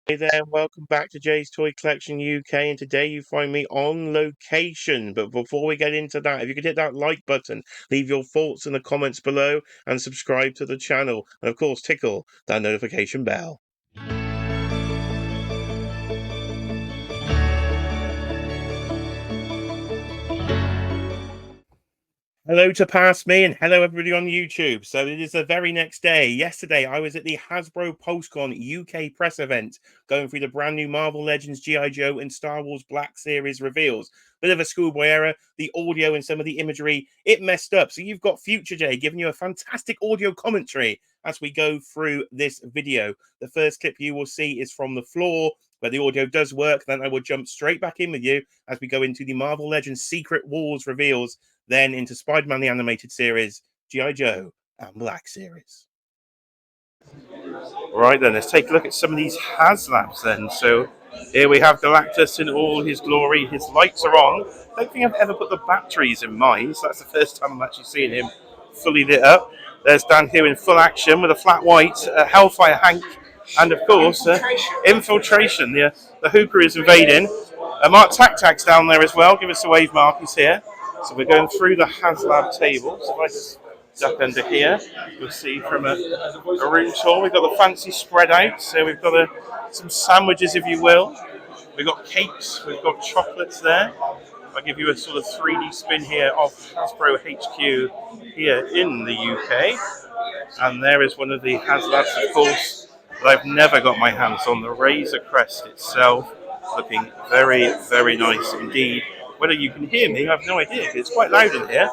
Hey there, and welcome back to Jay's Toy Collection UK. And today you find me on location. But before we get into that, if you could hit that like button, leave your thoughts in the comments below, and subscribe to the channel. And of course, tickle that notification bell. Hello to past me and hello everybody on YouTube. So it is the very next day. Yesterday I was at the Hasbro Pulsecon UK press event going through the brand new Marvel Legends, G.I. Joe and Star Wars Black Series reveals. Bit of a schoolboy error. The audio and some of the imagery, it messed up. So you've got Future Jay giving you a fantastic audio commentary as we go through this video. The first clip you will see is from the floor where the audio does work. Then I will jump straight back in with you as we go into the Marvel Legends Secret Wars reveals, then into Spiderman the Animated Series, G.I. Joe, and Black Series. Right then, let's take a look at some of these HasLabs then. So here we have Galactus in all his glory. His lights are on. I don't think I've ever put the batteries in mine, so that's the first time I'm actually seeing him fully lit up. There's Dan here in full action with a flat white, Hellfire Hank, and of course, Infiltration. The Hooker is invading. Mark Tac-Tac's down there as well. Give us a wave, Mark. He's here. So we're going through the HasLab table. So if I just duck under here, you'll see from a room tour, we've got the fancy spread out. So we've got some sandwiches, if you will. We've got cakes, we've got chocolates there. I'll give you a sort of 3D spin here of Hasbro HQ here in the UK. And there is one of the HasLabs, of course, that I've never got my hands on, the Razor Crest itself, looking very, very nice indeed. Whether you can hear me, I have no idea. It's quite loud in here,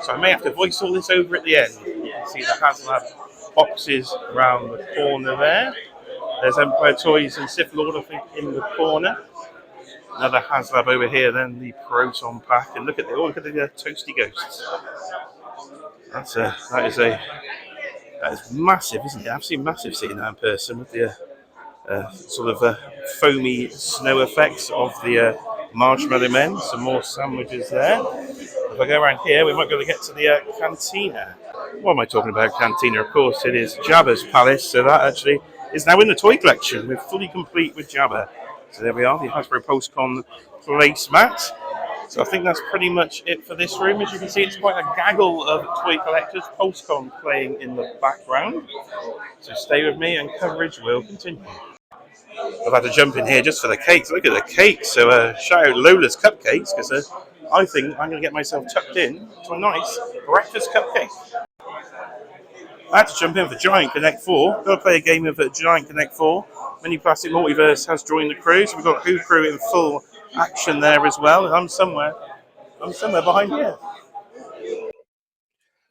so I may have to voice all this over at the end. You can see the HasLab boxes around the corner there. There's Empire Toys and Sith Lord, I think, in the corner. Another HasLab over here, then the Proton Pack, and look at the toasty ghosts. That is massive, isn't it? Absolutely massive seeing that in person with the foamy snow effects of the Marshmallow Men. Some more sandwiches there. If I go around here, we might be able to get to the Cantina. What am I talking about, Cantina? Of course, it is Jabba's Palace, so that actually is now in the toy collection. We're fully complete with Jabba. So there we are, the Hasbro Pulsecon placemat. So I think that's pretty much it for this room. As you can see, it's quite a gaggle of toy collectors. Pulsecon playing in the background. So stay with me and coverage will continue. I've had to jump in here just for the cakes. Look at the cakes. So shout out Lola's Cupcakes, because I think I'm going to get myself tucked in to a nice breakfast cupcake. I had to jump in for Giant Connect 4. Got to play a game of Giant Connect 4. Mini Plastic Multiverse has joined the crew, so we've got Who Crew in full action there as well. And I'm somewhere behind here.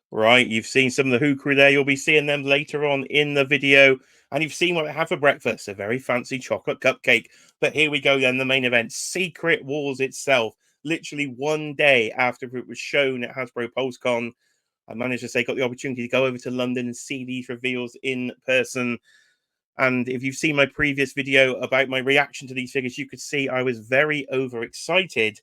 Right, you've seen some of the Who Crew there. You'll be seeing them later on in the video. And you've seen what I have for breakfast, a very fancy chocolate cupcake. But here we go then, the main event, Secret Wars itself. Literally one day after it was shown at Hasbro Pulsecon, I managed to got the opportunity to go over to London and see these reveals in person. And if you've seen my previous video about my reaction to these figures, you could see I was very overexcited.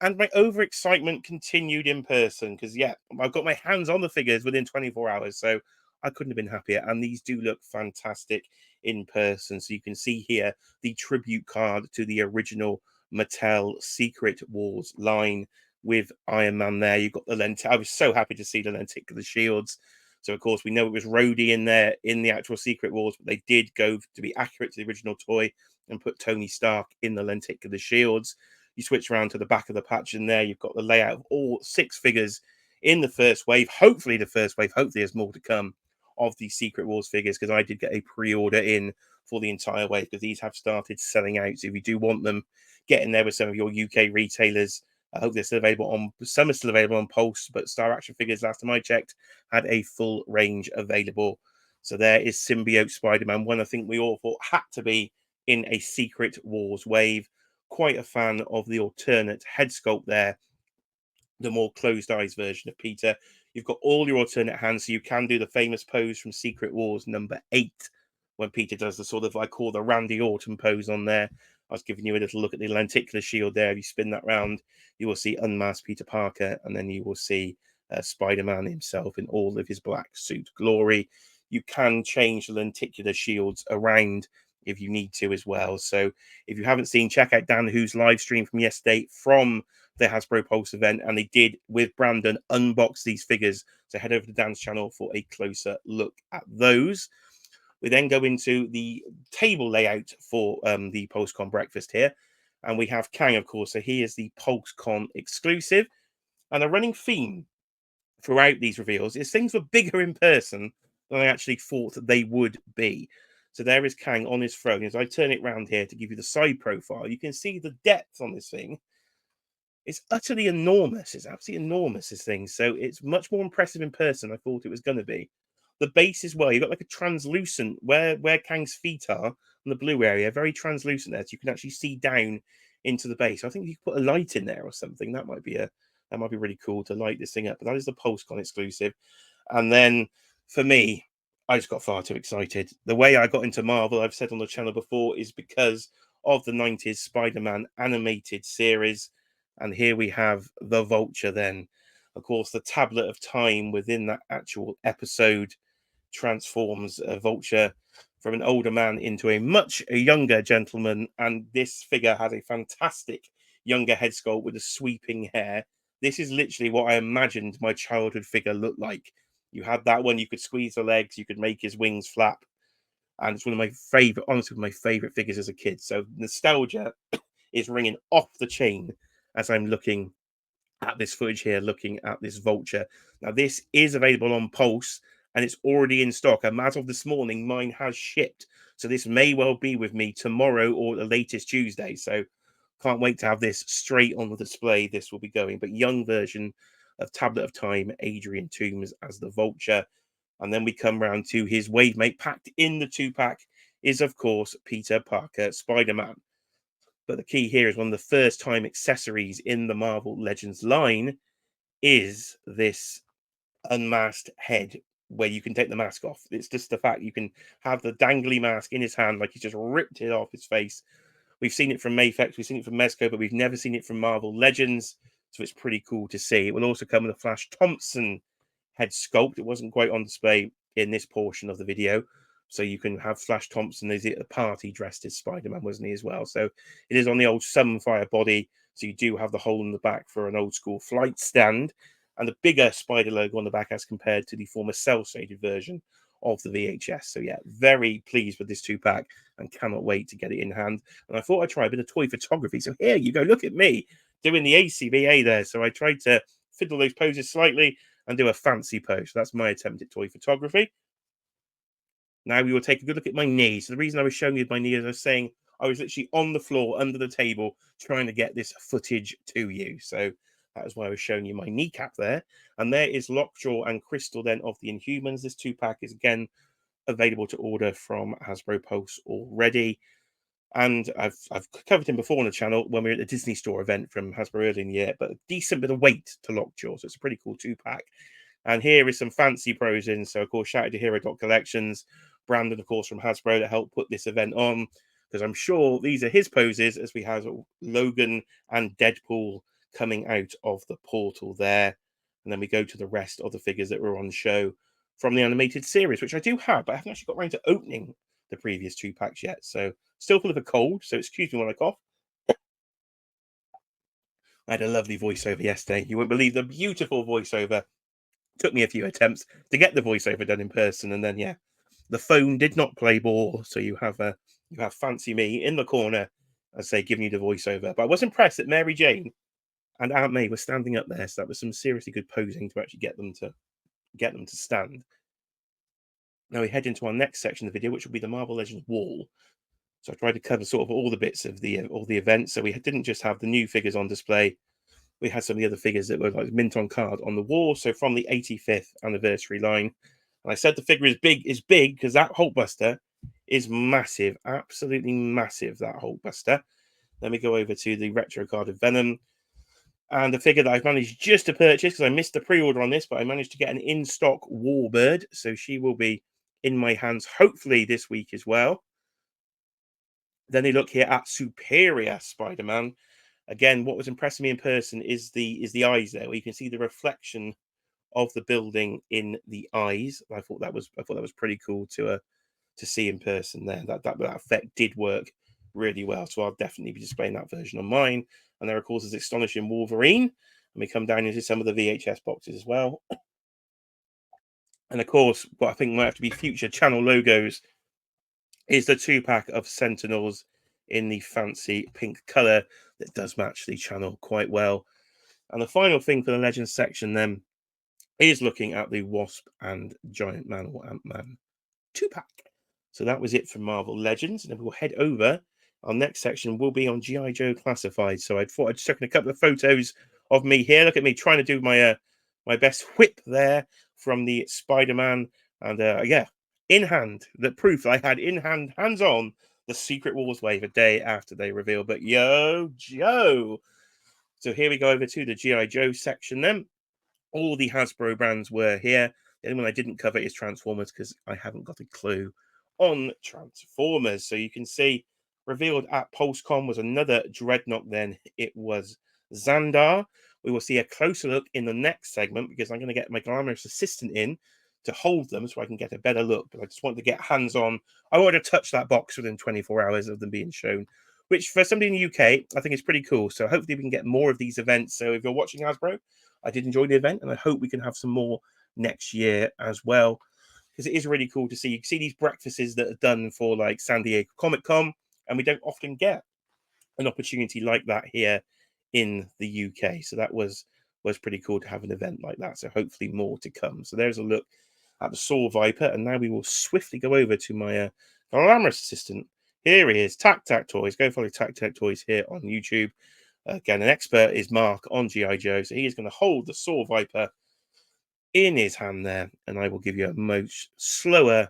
And my overexcitement continued in person because, yeah, I got my hands on the figures within 24 hours. So I couldn't have been happier. And these do look fantastic in person. So you can see here the tribute card to the original Mattel Secret Wars line with Iron Man there. You've got the lenticular. I was so happy to see the lenticular shields. So, of course, we know it was Rhodey in there in the actual Secret Wars, but they did go to be accurate to the original toy and put Tony Stark in the lenticular shields. You switch around to the back of the patch, and there you've got the layout of all 6 figures in the first wave. Hopefully, the first wave. Hopefully, there's more to come of these Secret Wars figures, because I did get a pre-order in for the entire wave, because these have started selling out. So if you do want them, get in there with some of your UK retailers. I hope they're still available on. Some are still available on Pulse, but Star Action Figures, last time I checked, had a full range available. So there is Symbiote Spider-Man, one I think we all thought had to be in a Secret Wars wave. Quite a fan of the alternate head sculpt there, the more closed eyes version of Peter. You've got all your alternate hands, so you can do the famous pose from Secret Wars number 8, when Peter does the sort of, I call the Randy Orton pose on there. I was giving you a little look at the lenticular shield there. If you spin that round, you will see unmasked Peter Parker, and then you will see Spider-Man himself in all of his black suit glory. You can change the lenticular shields around if you need to as well. So if you haven't seen, check out Dan Who's live stream from yesterday from the Hasbro Pulse event, and they did with Brandon unbox these figures. So head over to Dan's channel for a closer look at those. We then go into the table layout for the PostCon breakfast here, and we have Kang, of course. So he is the PostCon exclusive, and a running theme throughout these reveals is things were bigger in person than I actually thought they would be. So there is Kang on his throne. As I turn it round here to give you the side profile, you can see the depth on this thing. It's utterly enormous. It's absolutely enormous, this thing. So it's much more impressive in person than I thought it was going to be. The base as well, you've got like a translucent, where Kang's feet are, in the blue area, very translucent there, so you can actually see down into the base. I think if you could put a light in there or something, that might be really cool to light this thing up. But that is the PostCon exclusive. And then for me, I just got far too excited. The way I got into Marvel, I've said on the channel before, is because of the 90s Spider-Man animated series. And here we have the Vulture then. Of course, the tablet of time within that actual episode transforms a Vulture from an older man into a much younger gentleman. And this figure has a fantastic younger head sculpt with a sweeping hair. This is literally what I imagined my childhood figure looked like. You had that one, you could squeeze the legs, you could make his wings flap. And it's one of my favorite, honestly, my favorite figures as a kid. So nostalgia is ringing off the chain as I'm looking at this footage here, looking at this Vulture. Now, this is available on Pulse and it's already in stock. And as of this morning, mine has shipped. So this may well be with me tomorrow or the latest Tuesday. So can't wait to have this straight on the display. This will be going. But young version of Tablet of Time, Adrian Toomes as the Vulture. And then we come round to his wave mate. Packed in the 2-pack is, of course, Peter Parker Spider-Man. But the key here is one of the first time accessories in the Marvel Legends line is this unmasked head where you can take the mask off. It's just the fact you can have the dangly mask in his hand, like he's just ripped it off his face. We've seen it from Mafex, we've seen it from Mezco, but we've never seen it from Marvel Legends. So it's pretty cool to see. It will also come with a Flash Thompson head sculpt. It wasn't quite on display in this portion of the video. So you can have Flash Thompson at a party dressed as Spider-Man, wasn't he, as well? So it is on the old Sunfire body. So you do have the hole in the back for an old school flight stand and the bigger Spider logo on the back as compared to the former cell-shaded version of the VHS. So yeah, very pleased with this 2-pack and cannot wait to get it in hand. And I thought I'd try a bit of toy photography. So here you go, look at me doing the ACVA there. So I tried to fiddle those poses slightly and do a fancy pose. So that's my attempt at toy photography. Now we will take a good look at my knee. So the reason I was showing you my knee is I was saying I was literally on the floor under the table trying to get this footage to you. So that is why I was showing you my kneecap there. And there is Lockjaw and Crystal then of the Inhumans. This 2-pack is again available to order from Hasbro Pulse already. And I've covered him before on the channel when we were at the Disney Store event from Hasbro early in the year, but a decent bit of weight to Lockjaw. So it's a pretty cool 2-pack. And here is some fancy pros in. So, of course, shout out to Hero Collections, Brandon, of course, from Hasbro that helped put this event on, because I'm sure these are his poses as we have Logan and Deadpool coming out of the portal there. And then we go to the rest of the figures that were on show from the animated series, which I do have, but I haven't actually got around to opening the previous 2-packs yet. So still full of a cold, so excuse me when I cough. I had a lovely voiceover yesterday. You won't believe the beautiful voiceover. Took me a few attempts to get the voiceover done in person, and then yeah, the phone did not play ball. So you have fancy me in the corner, I say, giving you the voiceover. But I was impressed that Mary Jane and Aunt May were standing up there, so that was some seriously good posing to actually get them to stand. Now we head into our next section of the video, which will be the Marvel Legends wall. So I tried to cover sort of all the bits of the event. So we didn't just have the new figures on display. We had some of the other figures that were like mint on card on the wall. So from the 85th anniversary line. And I said the figure is big because that Hulkbuster is massive. Absolutely massive, that Hulkbuster. Then we go over to the retro card of Venom. And the figure that I've managed just to purchase, because I missed the pre-order on this, but I managed to get an in-stock Warbird. So she will be in my hands, hopefully this week as well. Then they look here at Superior Spider-Man. Again, what was impressing me in person is the eyes there, where you can see the reflection of the building in the eyes. I thought that was pretty cool to see in person there. That effect did work really well. So I'll definitely be displaying that version on mine. And there, of course, is Astonishing Wolverine. And we come down into some of the VHS boxes as well. And of course, what I think might have to be future channel logos is the 2-pack of Sentinels in the fancy pink colour that does match the channel quite well. And the final thing for the Legends section then is looking at the Wasp and Giant Man or Ant-Man 2-pack. So that was it for Marvel Legends. And then we'll head over. Our next section will be on G.I. Joe Classified. So I thought I'd check in a couple of photos of me here. Look at me trying to do my best whip there from the Spiderman. And yeah, in hand, the proof I had in hand, hands on, the Secret Wars wave a day after they revealed. But yo, Joe. So here we go over to the G.I. Joe section then. All the Hasbro brands were here. The only one I didn't cover is Transformers because I haven't got a clue on Transformers. So you can see revealed at PulseCon was another Dreadnok then. It was Zandar. We will see a closer look in the next segment because I'm going to get my glamorous assistant in to hold them so I can get a better look. But I just wanted to get hands-on. I wanted to touch that box within 24 hours of them being shown, which for somebody in the UK, I think is pretty cool. So hopefully we can get more of these events. So if you're watching Hasbro, I did enjoy the event, and I hope we can have some more next year as well, because it is really cool to see. You can see these breakfasts that are done for like San Diego Comic Con, and we don't often get an opportunity like that here in the UK. So that was pretty cool to have an event like that. So hopefully more to come. So there's a look at the Saw Viper, and now we will swiftly go over to my glamorous assistant. Here he is, Tac Tac Toys. Go follow Tac Tac Toys here on YouTube. Again, an expert is Mark on G.I. Joe, so he is going to hold the Saw Viper in his hand there, and I will give you a much slower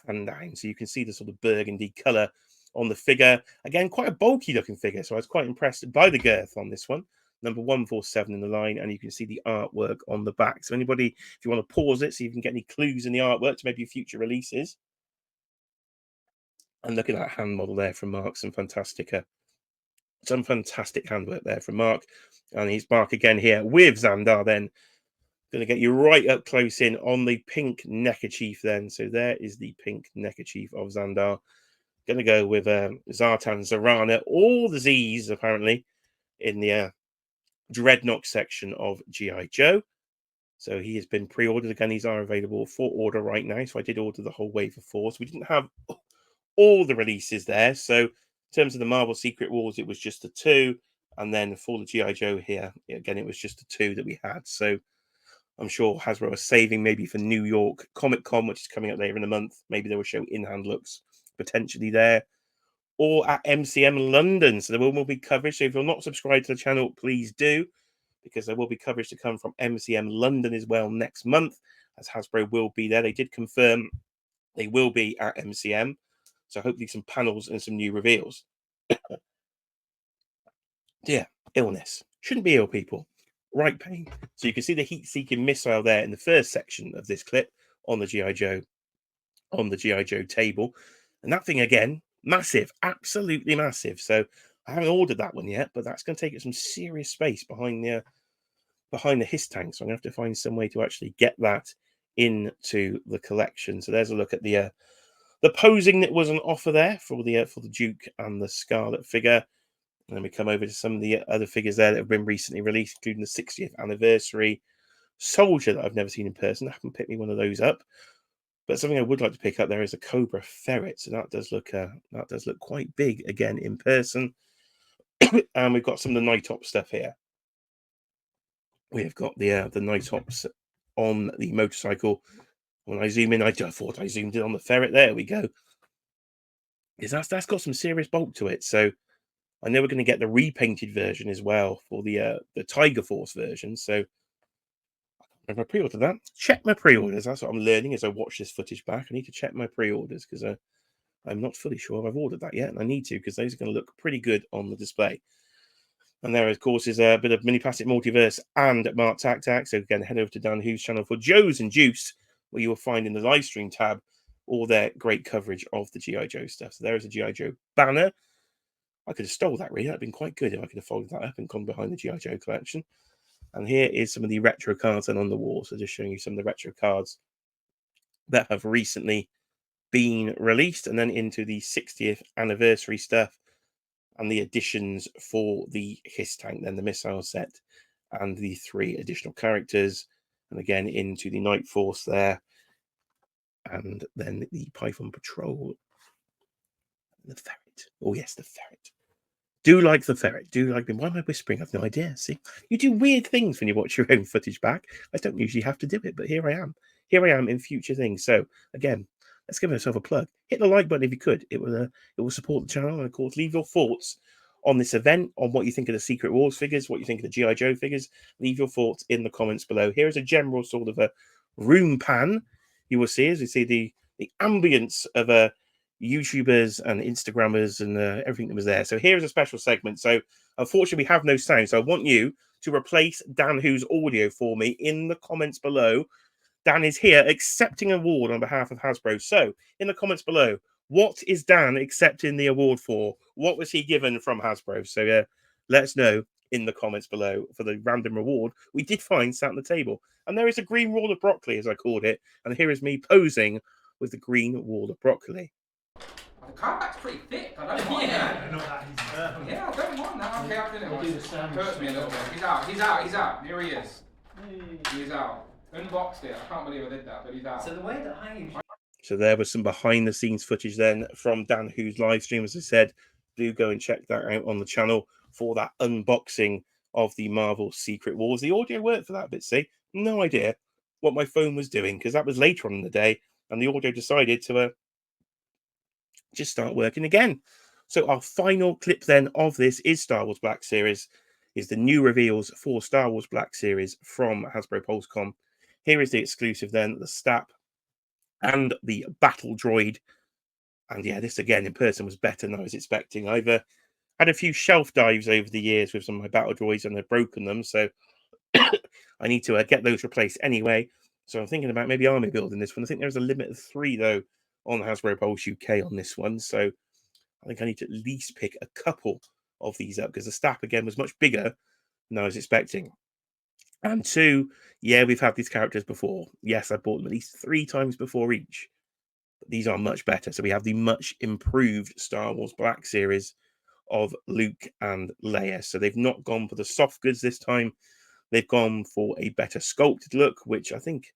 pan down so you can see the sort of burgundy colour on the figure. Again, quite a bulky looking figure, so I was quite impressed by the girth on this one. Number 147 in the line, and you can see the artwork on the back. So anybody, if you want to pause it, see if you can get any clues in the artwork to maybe future releases. And look at that hand model there from Mark, some fantastic handwork there from Mark. And he's Mark again here with Zandar then. Going to get you right up close in on the pink neckerchief then. So there is the pink neckerchief of Zandar. Going to go with Zartan Zarana, all the Z's apparently in the Dreadnok section of G.I. Joe. So he has been pre-ordered. Again, these are available for order right now. So I did order the whole wave of 4. So we didn't have all the releases there. So in terms of the Marvel Secret Wars, it was just the 2. And then for the G.I. Joe here, again, it was just the 2 that we had. So I'm sure Hasbro are saving maybe for New York Comic Con, which is coming up later in the month. Maybe they will show in-hand looks potentially there. Or at MCM London. So there will be coverage. So if you're not subscribed to the channel, please do, because there will be coverage to come from MCM London as well next month, as Hasbro will be there. They did confirm they will be at MCM. So hopefully some panels and some new reveals. Yeah, illness. Shouldn't be ill, people. Right pain. So you can see the heat-seeking missile there in the first section of this clip on the G.I. Joe table. And that thing again, massive, absolutely massive. So I haven't ordered that one yet, but that's going to take up some serious space behind the HISS tank. So I'm going to have to find some way to actually get that into the collection. So there's a look at the posing that was on offer there for the Duke and the Scarlet figure. And then we come over to some of the other figures there that have been recently released, including the 60th anniversary Soldier that I've never seen in person. I haven't picked me one of those up. But something I would like to pick up there is a Cobra Ferret. So that does look quite big again in person. And we've got some of the Nightops stuff here. We've got the Nightops on the motorcycle. When I zoom in, I thought I zoomed in on the ferret. There we go. Because that's got some serious bulk to it. So I know we're going to get the repainted version as well for the Tiger Force version. So if I pre-ordered that, check my pre-orders. That's what I'm learning as I watch this footage back. I need to check my pre-orders because I'm not fully sure if I've ordered that yet, and I need to because those are going to look pretty good on the display. And there, of course, is a bit of Mini Plastic Multiverse and Mark Tac Tac. So again, head over to Dan Who's channel for Joe's and Juice, where you will find in the live stream tab all their great coverage of the G.I. Joe stuff. So there is a G.I. Joe banner. I could have stole that, really. That'd been quite good if I could have folded that up and gone behind the G.I. Joe collection. And here is some of the retro cards and on the wall. So just showing you some of the retro cards that have recently been released, and then into the 60th anniversary stuff and the additions for the Hiss tank, then the missile set, and the 3 additional characters, and again into the Night Force there, and then the Python Patrol, the ferret. Oh yes, the ferret. Do like the ferret. Do like them. Why am I whispering? I've no idea. See, you do weird things when you watch your own footage back. I don't usually have to do it, but here I am. Here I am in future things. So again, let's give ourselves a plug. Hit the like button if you could. It will support the channel, and of course, leave your thoughts on this event, on what you think of the Secret Wars figures, what you think of the GI Joe figures. Leave your thoughts in the comments below. Here is a general sort of a room pan. You will see as we see the ambience of a YouTubers and Instagrammers and everything that was there. So here's a special segment. So unfortunately, we have no sound. So I want you to replace Dan Who's audio for me in the comments below. Dan is here accepting an award on behalf of Hasbro. So in the comments below, what is Dan accepting the award for? What was he given from Hasbro? So let us know in the comments below for the random reward we did find sat on the table. And there is a green wall of broccoli, as I called it. And here is me posing with the green wall of broccoli. The cardback's pretty thick. I don't mind that. Yeah, I don't mind that. Okay, I've done it. It hurts me a little bit. He's out. He's out. He's out. Here he is. He's out. Unboxed it. I can't believe I did that, but he's out. So the way that I usually... So there was some behind the scenes footage then from Dan Who's live stream. As I said, do go and check that out on the channel for that unboxing of the Marvel Secret Wars. The audio worked for that bit, see? No idea what my phone was doing because that was later on in the day and the audio decided to just start working again. So our final clip then of this is Star Wars Black Series, is the new reveals for Star Wars Black Series from Hasbro Pulsecon. Here is the exclusive then, the STAP and the Battle Droid. And yeah, this again in person was better than I was expecting. I've had a few shelf dives over the years with some of my Battle Droids and I've broken them. So I need to get those replaced anyway. So I'm thinking about maybe army building this one. I think there's a limit of 3 though on Hasbro Pulse UK on this one. So I think I need to at least pick a couple of these up because the STAP again was much bigger than I was expecting. And 2, yeah, we've had these characters before. Yes, I bought them at least 3 times before each. But these are much better. So we have the much improved Star Wars Black Series of Luke and Leia. So they've not gone for the soft goods this time. They've gone for a better sculpted look, which I think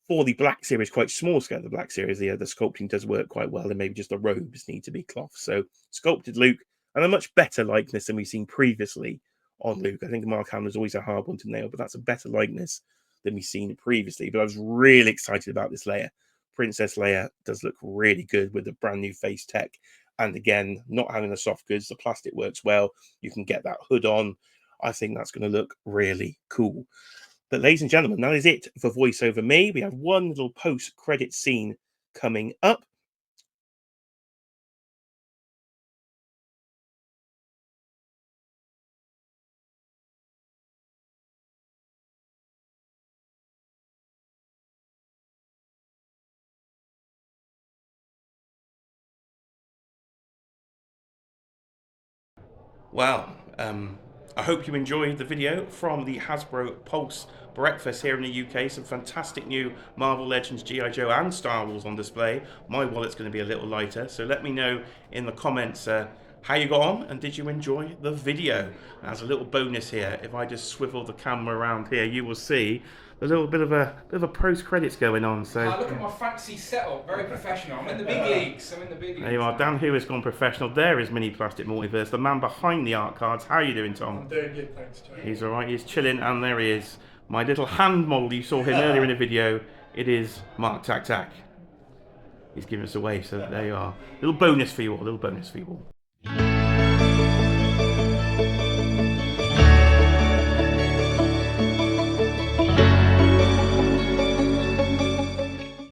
for the Black Series, quite small scale, the Black Series, the sculpting does work quite well, and maybe just the robes need to be cloth. So sculpted Luke, and a much better likeness than we've seen previously on Luke. I think Mark Hamill's always a hard one to nail, but that's a better likeness than we've seen previously. But I was really excited about this Leia. Princess Leia does look really good with the brand new face tech. And again, not having the soft goods, the plastic works well. You can get that hood on. I think that's going to look really cool. But ladies and gentlemen, that is it for Voice Over Me. We have one little post-credit scene coming up. Well, I hope you enjoyed the video from the Hasbro Pulse Breakfast here in the UK. Some fantastic new Marvel Legends, G.I. Joe and Star Wars on display. My wallet's going to be a little lighter, so let me know in the comments how you got on and did you enjoy the video. As a little bonus here, if I just swivel the camera around here, you will see a little bit of a post credits going on. So look at my fancy setup, very professional. I'm in the big leagues. I'm in the big leagues. There you are. Dan Who has gone professional. There is Mini Plastic Multiverse, the man behind the art cards. How are you doing, Tom? I'm doing good, thanks, Joe. He's all right. He's chilling, and there he is. My little hand model you saw him earlier in the video. It is Mark Tac Tac. He's giving us a wave, so there you are. Little bonus for you all. Little bonus for you all.